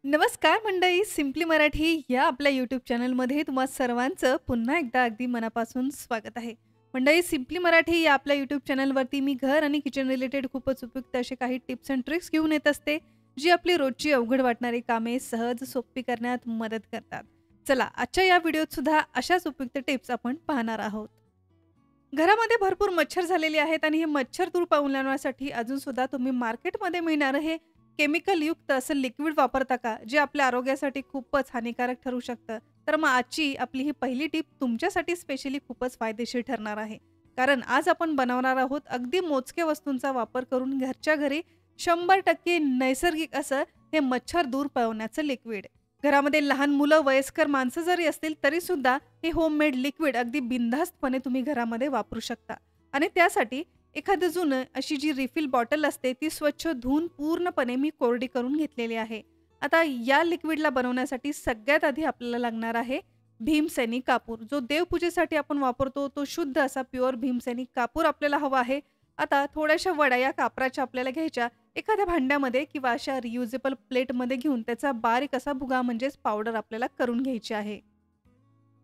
नमस्कार मंडळी, सिम्पली मराठी या आपल्या यूट्यूब चॅनलमध्ये तुम्हा सर्वांचं पुन्हा एकदा अगदी मनापासून स्वागत आहे. मंडळी, सिम्पली मराठी या आपल्या यूट्यूब चॅनलवरती मी घर आणि किचन रिलेटेड खूपच उपयुक्त असे काही टिप्स अँड ट्रिक्स घेऊन येत असते, जी आपली रोजची अवघड वाटणारी कामे सहज सोपी करण्यात मदत करतात. चला, आजच्या या व्हिडिओत सुद्धा अशाच उपयुक्त टिप्स आपण पाहणार आहोत. घरामध्ये भरपूर मच्छर झालेले आहेत आणि हे मच्छर दूर पळवण्यासाठी अजून सुद्धा तुम्ही मार्केटमध्ये मिळणारं हे केमिकल युक्त असं लिक्विड वापरता का, जे आपल्या आरोग्यासाठी खूपच हानिकारक ठरू शकतं? तर मग आजची आपली ही पहिली टिप तुमच्यासाठी स्पेशली खूपच फायदेशीर ठरणार आहे. कारण आज आपण बनवणार आहोत अगदी मोजक्या वस्तूंचा वापर करून घरच्या घरी 100% नैसर्गिक असं हे मच्छर दूर पळवण्याचं लिक्विड. घरामध्ये लहान मुलं, वयस्कर माणसं जरी असतील तरीसुद्धा हे होममेड लिक्विड अगदी बिनधास्तपणे तुम्ही घरामध्ये वापरू शकता. आणि त्यासाठी एखादं जुनं अशी जी रिफिल बॉटल असते ती स्वच्छ धुवून पूर्णपणे मी कोरडी करून घेतलेली आहे. आता या लिक्विडला बनवण्यासाठी सगळ्यात आधी आपल्याला लागणार आहे भीमसेनी कापूर. जो देवपूजेसाठी आपण वापरतो तो शुद्ध असा प्युअर भीमसेनी कापूर आपल्याला हवा आहे. आता थोड्याशा वड्या या कापराच्या आपल्याला घ्यायच्या. एखाद्या भांड्यामध्ये किंवा अशा रियुजेबल प्लेटमध्ये घेऊन त्याचा बारीक असा भुगा म्हणजेच पावडर आपल्याला करून घ्यायची आहे.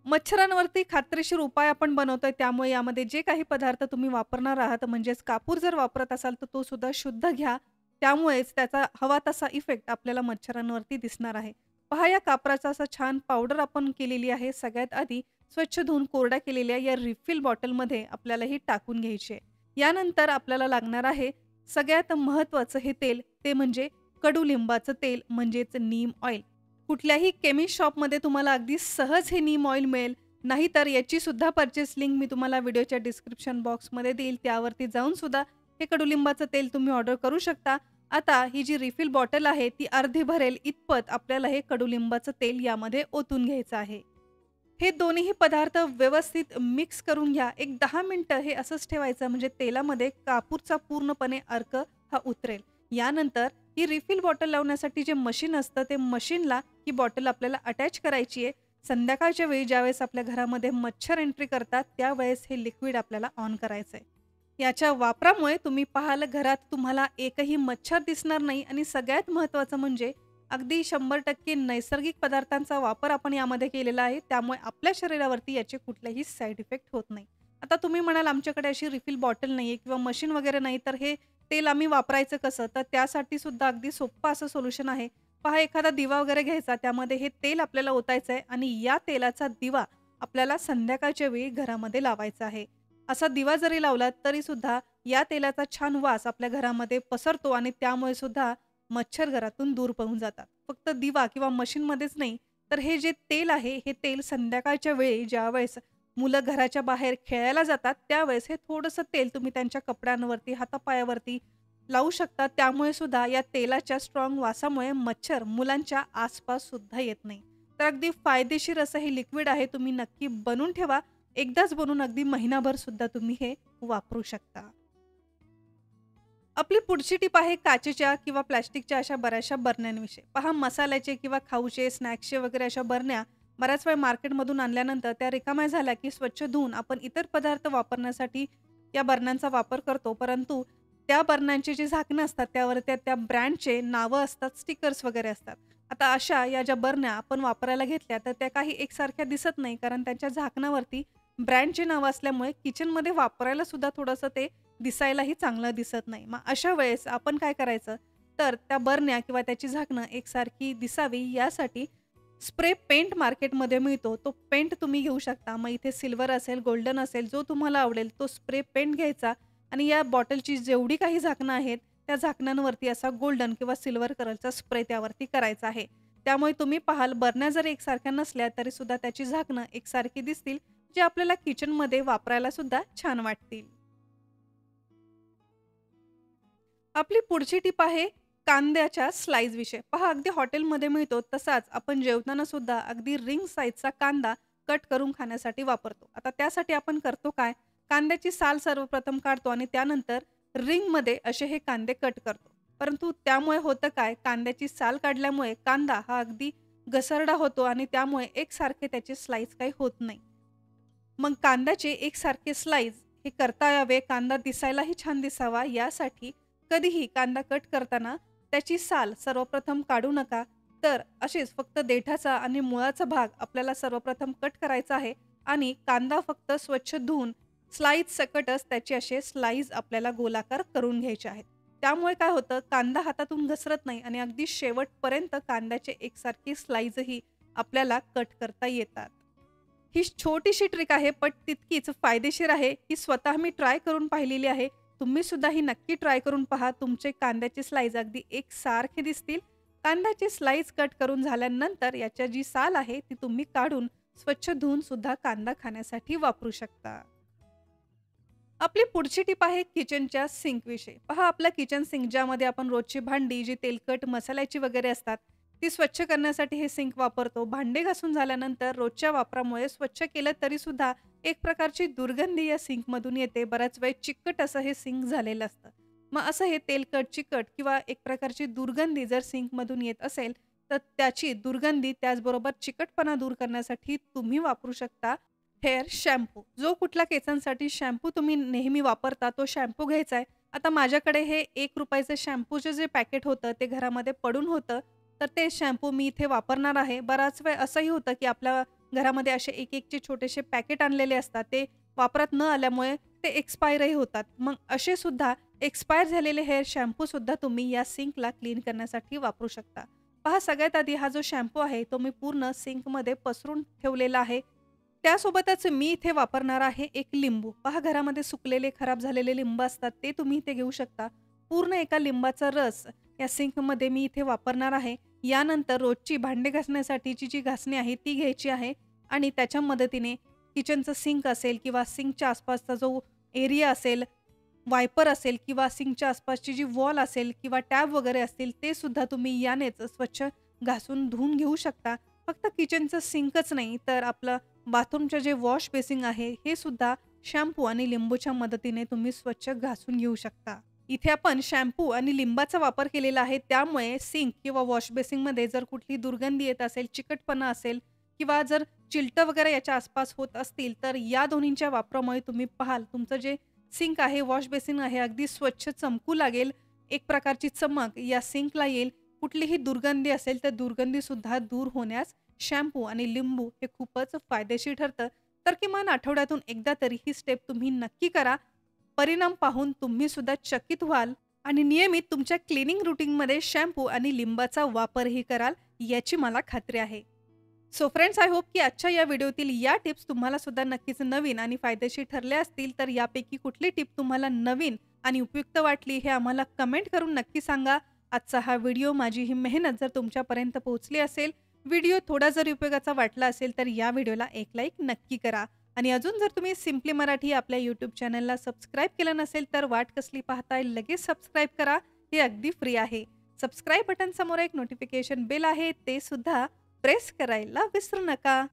मच्छरांवरती खात्रीशीर उपाय आपण बनवतोय, त्यामुळे यामध्ये जे काही पदार्थ तुम्ही वापरणार आहात म्हणजेच कापूर जर वापरत असाल तर तो सुद्धा शुद्ध घ्या. त्यामुळेच त्याचा हवा तसा इफेक्ट आपल्याला मच्छरांवरती दिसणार आहे. पहा, या कापराचा असा छान पावडर आपण केलेली आहे. सगळ्यात आधी स्वच्छ धुवून कोरड्या केलेल्या या रिफिल बॉटलमध्ये आपल्याला ही टाकून घ्यायची आहे. यानंतर आपल्याला लागणार आहे सगळ्यात महत्त्वाचं हे तेल, ते म्हणजे कडुलिंबाचं तेल म्हणजेच नीम ऑइल. कुठल्याही केमिस्ट शॉपमध्ये तुम्हाला अगदी सहज हे नीम ऑइल मिळेल. नाहीतर याची सुद्धा परचेस लिंक मी तुम्हाला व्हिडिओच्या डिस्क्रिप्शन बॉक्समध्ये देईल. त्यावरती जाऊन सुद्धा हे कडुलिंबाचं तेल तुम्ही ऑर्डर करू शकता. आता ही जी रिफिल बॉटल आहे ती अर्धी भरेल इतपत आपल्याला हे कडुलिंबाचं तेल यामध्ये ओतून घ्यायचं आहे. हे दोन्हीही पदार्थ व्यवस्थित मिक्स करून घ्या. एक 10 मिनिटं हे असंच ठेवायचं, म्हणजे तेलामध्ये कापूरचा पूर्णपणे अर्क हा उतरेल. यानंतर ही रिफिल बॉटल लावण्यासाठी जे मशीन असतं ते मशीनला ही बॉटल आपल्याला अटॅच करायची आहे. संध्याकाळच्या वेळी ज्यावेळेस आपल्या घरामध्ये मच्छर एंट्री करतात त्यावेळेस हे लिक्विड आपल्याला ऑन करायचं आहे. याच्या वापरामुळे तुम्ही पाहाल घरात तुम्हाला एकही मच्छर दिसणार नाही आणि सगळ्यात महत्त्वाचं म्हणजे अगदी 100% नैसर्गिक पदार्थांचा वापर आपण यामध्ये केलेला आहे. त्यामुळे आपल्या शरीरावरती याचे कुठलेही साईड इफेक्ट होत नाही. आता तुम्ही म्हणाल आमच्याकडे अशी रिफिल बॉटल नाहीये किंवा मशीन वगैरे नाही, तर हे तेल आम्ही वापरायचं कसं? तर त्यासाठी सुद्धा अगदी सोप्पं असं सोल्युशन आहे. पहा, एखादा दिवा वगैरे घ्यायचा, त्यामध्ये हे तेल आपल्याला ओतायचं आहे आणि या तेलाचा दिवा आपल्याला संध्याकाळच्या वेळी घरामध्ये लावायचा आहे. असा दिवा जरी लावलात तरी सुद्धा या तेलाचा छान वास आपल्या घरामध्ये पसरतो आणि त्यामुळे सुद्धा मच्छर घरातून दूर पळून जातात. फक्त दिवा किंवा मशीनमध्येच नाही, तर हे जे तेल आहे, हे तेल संध्याकाळच्या वेळी ज्यावेळेस मुलं घराच्या बाहेर खेळायला जातात, त्यावेळेस हे थोडंसं तेल तुम्ही त्यांच्या कपड्यांवरती, हातापायावरती लावू शकता. त्यामुळे सुद्धा या तेलाच्या स्ट्राँग वासामुळे मच्छर मुलांच्या आसपास सुद्धा येत नाही. तर अगदी फायदेशीर असं हे लिक्विड आहे. तुम्ही नक्की बनवून ठेवा. एकदाच बनवून अगदी महिनाभर सुद्धा तुम्ही हे वापरू शकता. आपली पुढची टिप आहे काचेच्या किंवा प्लास्टिकच्या अशा बऱ्याचशा बरण्यांविषयी. पहा, मसाल्याचे किंवा खाऊचे, स्नॅक्सचे वगैरे अशा बरण्या बऱ्याच वेळ मार्केटमधून आणल्यानंतर त्या रिकाम्या झाल्या की स्वच्छ धुवून आपण इतर पदार्थ वापरण्यासाठी या बरण्यांचा वापर करतो. परंतु त्या बरण्यांचे जे झाकणं असतात त्यावर त्या ब्रँडचे नावं असतात, स्टिकर्स वगैरे असतात. आता अशा या ज्या बरण्या आपण वापरायला घेतल्या तर त्या काही एकसारख्या दिसत नाही, कारण त्यांच्या झाकणावरती ब्रँडचे नावं असल्यामुळे किचनमध्ये वापरायला सुद्धा थोडंसं ते दिसायलाही चांगलं दिसत नाही. मग अशा वेळेस आपण काय करायचं, तर त्या बरण्या किंवा त्याची झाकणं एकसारखी दिसावी यासाठी स्प्रे पेंट मार्केटमध्ये मिळतो. तो पेंट तुम्ही घेऊ शकता. मग इथे सिल्वर असेल, गोल्डन असेल, जो तुम्हाला आवडेल तो स्प्रे पेंट घ्यायचा आणि या बॉटलची जेवढी काही झाकणं आहेत त्या झाकणांवरती असा गोल्डन किंवा सिल्वर कलरचा स्प्रे त्यावरती करायचा आहे. त्यामुळे तुम्ही पाहाल बरण्या जरी एकसारख्या नसल्या तरी सुद्धा त्याची झाकणं एकसारखी दिसतील, जे आपल्याला किचनमध्ये वापरायला सुद्धा छान वाटतील. आपली पुढची टिप आहे कांद्याच्या स्लाइस विषयी. पहा, अगदी हॉटेलमध्ये मिळतो तसाच आपण जेवताना सुद्धा अगदी रिंग साइजचा कांदा कट करून खाण्यासाठी वापरतो. आता त्यासाठी आपण करतो काय, कांद्याची साल सर्वप्रथम काढतो आणि त्यानंतर रिंगमध्ये असे हे कांदे कट करतो. परंतु त्यामुळे होतं काय, कांद्याची साल काढल्यामुळे कांदा हा अगदी घसरडा होतो आणि त्यामुळे एकसारखे त्याचे स्लाइस काही होत नाही. मग कांद्याचे एकसारखे स्लाइस हे करता यावे, कांदा दिसायलाही छान दिसावा यासाठी कधीही कांदा कट करताना त्याची साल सर्वप्रथम काढू नका. तर असेच फक्त देठाचा आणि मुळाचा भाग आपल्याला सर्वप्रथम कट करायचा आहे आणि कांदा फक्त स्वच्छ धुवून स्लाइस सकटच त्याचे असे स्लाइस आपल्याला गोलाकार करून घ्यायचे आहेत. त्यामुळे काय होतं, कांदा हातातून घसरत नाही आणि अगदी शेवटपर्यंत कांद्याचे एकसारखे स्लाइसही आपल्याला कट करता येतात. ही छोटीशी ट्रिक आहे, पण तितकीच फायदेशीर आहे. ही स्वतः मी ट्राय करून पाहिलेली आहे. तुम्ही सुद्धा ही नक्की ट्राय करून पहा. तुमचे कांद्याचे स्लाइस अगदी एकसारखे दिसतील. कांद्याचे स्लाइस कट करून झाल्यानंतर याच्या जी साल आहे ती तुम्ही काढून स्वच्छ धुवून सुद्धा कांदा खाण्यासाठी वापरू शकता. आपली पुढची टिप आहे किचनच्या सिंक विषयी. पहा, आपला किचन सिंक ज्यामध्ये आपण रोजची भांडी जी तेलकट मसाल्याची वगैरे असतात ती स्वच्छ करण्यासाठी हे सिंक वापरतो. भांडे घासून झाल्यानंतर रोजच्या वापरामुळे स्वच्छ केलं तरी सुद्धा एक प्रकारची दुर्गंधी या सिंकमधून येते. बराच वेळ चिकट असं हे सिंक झालेलं असतं. मग असं हे तेलकट, चिकट किंवा एक प्रकारची दुर्गंधी जर सिंकमधून येत असेल तर त्याची दुर्गंधी त्याचबरोबर चिकटपणा दूर करण्यासाठी तुम्ही वापरू शकता हेअर शॅम्पू. जो कुठला केसांसाठी शॅम्पू तुम्ही नेहमी वापरता तो शॅम्पू घ्यायचा आहे. आता माझ्याकडे हे ₹1 शॅम्पूचे जे पॅकेट होतं ते घरामध्ये पडून होतं. तर ते शॅम्पू मी इथे वापरणार आहे. बराच वेळ असंही होतं की आपल्या घरामध्ये असे एक-एकचे छोटेसे पॅकेट आणलेले असतात. ते वापरात न आल्यामुळे ते एक्सपायरही होतात. मग असे सुद्धा एक्सपायर झालेले हेअर शॅम्पू सुद्धा तुम्ही या सिंकला क्लीन करण्यासाठी वापरू शकता. पहा, सगळ्यात आधी हा जो शॅम्पू आहे तो मी पूर्ण सिंकमध्ये पसरून ठेवलेला आहे. त्यासोबतच मी इथे वापरणार आहे एक लिंबू. पहा, घरामध्ये सुकलेले खराब झालेले लिंब असतात ते तुम्ही इथे घेऊ शकता. पूर्ण एका लिंबाचा रस या सिंकमध्ये मी इथे वापरणार आहे. यानंतर रोजची भांडे घासण्यासाठीची जी घासणी आहे ती घ्यायची आहे आणि त्याच्या मदतीने किचनचं सिंक असेल किंवा सिंकच्या आसपासचा जो एरिया असेल, वायपर असेल किंवा सिंकच्या आसपासची जी वॉल असेल किंवा टॅब वगैरे असतील ते सुद्धा तुम्ही यानेच स्वच्छ घासून धुवून घेऊ शकता. फक्त किचनचं सिंकच नाही तर आपलं बाथरूमचं जे वॉश बेसिंग आहे हे सुद्धा शॅम्पू आणि लिंबूच्या मदतीने तुम्ही स्वच्छ घासून घेऊ शकता. इथे आपण शॅम्पू आणि लिंबाचा वापर केलेला आहे. त्यामुळे सिंक किंवा वॉश बेसिंगमध्ये जर कुठली दुर्गंधी येत असेल, चिकटपणा असेल किंवा जर चिलटं वगैरे याच्या आसपास होत असतील तर या दोन्हींच्या वापरामुळे तुम्ही पाहाल तुमचं जे सिंक आहे, वॉश बेसिन आहे अगदी स्वच्छ चमकू लागेल. एक प्रकारची चमक या सिंकला येईल. कुठलीही दुर्गंधी असेल तर दुर्गंधी सुद्धा दूर होण्यास शॅम्पू आणि लिंबू हे खूपच फायदेशीर ठरतं. तर किमान आठवड्यातून एकदा तरी ही स्टेप तुम्ही नक्की करा. परिणाम पाहून तुम्ही सुद्धा चकित व्हाल आणि नियमित तुमच्या क्लिनिंग रुटीनमध्ये शॅम्पू आणि लिंबाचा वापरही कराल याची मला खात्री आहे. सो फ्रेंड्स, आय होप की आजच्या या व्हिडिओतील या टिप्स तुम्हाला सुद्धा नक्कीच नवीन आणि फायदेशीर ठरल्या असतील. तर यापैकी कुठली टिप तुम्हाला नवीन आणि उपयुक्त वाटली हे आम्हाला कमेंट करून नक्की सांगा. आजचा हा व्हिडिओ, माझी ही मेहनत जर तुमच्यापर्यंत पोहोचली असेल, व्हिडिओ थोडा जरी उपयोगाचा वाटला असेल तर या व्हिडिओला एक लाईक नक्की करा. आणि अजून जर तुम्ही सिम्पली मराठी आपल्या यूट्यूब चॅनलला सबस्क्राईब केलं नसेल तर वाट कसली पाहताय, लगेच सबस्क्राईब करा. हे अगदी फ्री आहे. सबस्क्राईब बटन समोर एक नोटिफिकेशन बेल आहे ते सुद्धा प्रेस करायला विसरू नका.